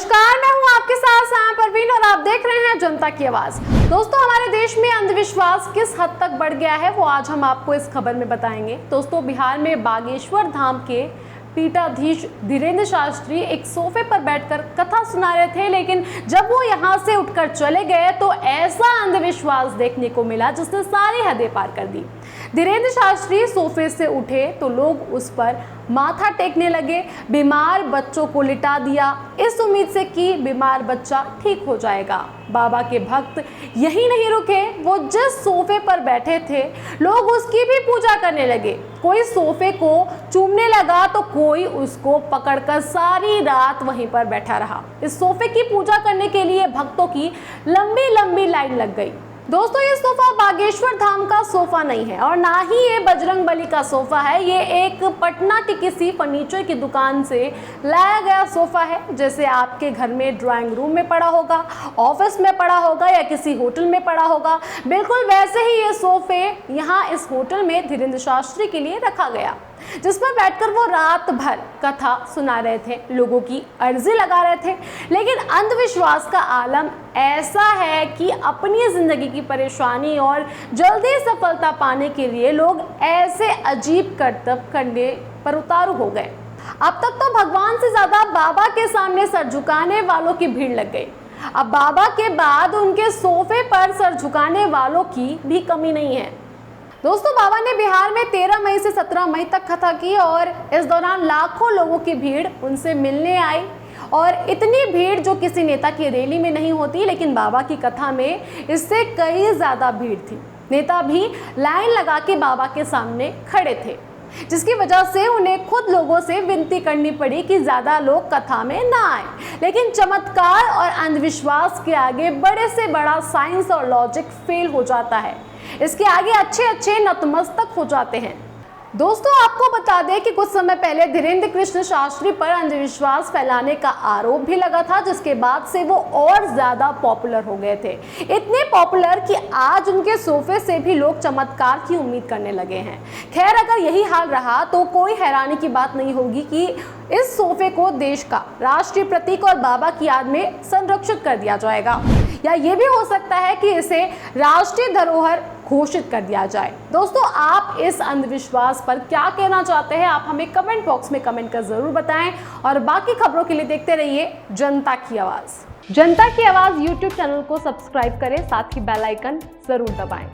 नमस्कार, मैं हूं आपके साथ साया परवीन और आप देख रहे हैं जनता की आवाज। दोस्तों, हमारे देश में अंधविश्वास किस हद तक बढ़ गया है वो आज हम आपको इस खबर में बताएंगे। दोस्तों, बिहार में बागेश्वर धाम के पीठाधीश धीरेन्द्र शास्त्री एक सोफे पर बैठकर कथा सुना रहे थे, लेकिन जब वो यहाँ से उठकर चले गए तो ऐसा अंधविश्वास देखने को मिला जिसने सारी हदें पार कर दी। धीरेन्द्र शास्त्री सोफे से उठे तो लोग उस पर माथा टेकने लगे, बीमार बच्चों को लिटा दिया इस उम्मीद से कि बीमार बच्चा ठीक हो जाएगा। बाबा के भक्त यही नहीं रुके, वो जिस सोफे पर बैठे थे लोग उसकी भी पूजा करने लगे। कोई सोफे को चूमने लगा तो कोई उसको पकड़कर सारी रात वहीं पर बैठा रहा। इस सोफे की पूजा करने के लिए भक्तों की लंबी लंबी लाइन लग गई। दोस्तों, ये सोफा बागेश्वर धाम का सोफा नहीं है और ना ही ये बजरंगबली का सोफा है। ये एक पटना की किसी फर्नीचर की दुकान से लाया गया सोफा है। जैसे आपके घर में ड्राइंग रूम में पड़ा होगा, ऑफिस में पड़ा होगा या किसी होटल में पड़ा होगा, बिल्कुल वैसे ही ये सोफे यहाँ इस होटल में धीरेन्द्र शास्त्री के लिए रखा गया, जिस पर बैठकर वो रात भर कथा सुना रहे थे, लोगों की अर्जी लगा रहे थे। लेकिन अंधविश्वास का आलम ऐसा है कि अपनी जिंदगी की परेशानी और जल्दी सफलता पाने के लिए लोग ऐसे अजीब करतब करने पर उतारू हो गए। अब तक तो भगवान से ज्यादा बाबा के सामने सर झुकाने वालों की भीड़ लग गई। अब बाबा के बाद उनके सोफे पर सर झुकाने वालों की भी कमी नहीं है। दोस्तों, बाबा ने बिहार में 13 मई से 17 मई तक कथा की और इस दौरान लाखों लोगों की भीड़ उनसे मिलने आई। और इतनी भीड़ जो किसी नेता की रैली में नहीं होती, लेकिन बाबा की कथा में इससे कई ज़्यादा भीड़ थी। नेता भी लाइन लगा के बाबा के सामने खड़े थे, जिसकी वजह से उन्हें खुद लोगों से विनती करनी पड़ी कि ज़्यादा लोग कथा में ना आए। लेकिन चमत्कार और अंधविश्वास के आगे बड़े से बड़ा साइंस और लॉजिक फेल हो जाता है। इसके आगे अच्छे अच्छे नतमस्तक हो जाते हैं। दोस्तों, आपको बता दें कि कुछ समय पहले धीरेन्द्र कृष्ण शास्त्री पर अंधविश्वास फैलाने का आरोप भी लगा था, जिसके बाद से वो और ज्यादा पॉपुलर हो गए थे। इतने पॉपुलर कि आज उनके सोफे से भी लोग चमत्कार की उम्मीद करने लगे हैं। खैर, अगर यही हाल रहा तो कोई हैरानी की बात नहीं होगी कि इस सोफे को देश का राष्ट्रीय प्रतीक और बाबा की याद में संरक्षित कर दिया जाएगा, या ये भी हो सकता है कि इसे राष्ट्रीय धरोहर घोषित कर दिया जाए। दोस्तों, आप इस अंधविश्वास पर क्या कहना चाहते हैं? आप हमें कमेंट बॉक्स में कमेंट कर जरूर बताएं और बाकी खबरों के लिए देखते रहिए जनता की आवाज। जनता की आवाज यूट्यूब चैनल को सब्सक्राइब करें, साथ ही बेल आइकन जरूर दबाएं।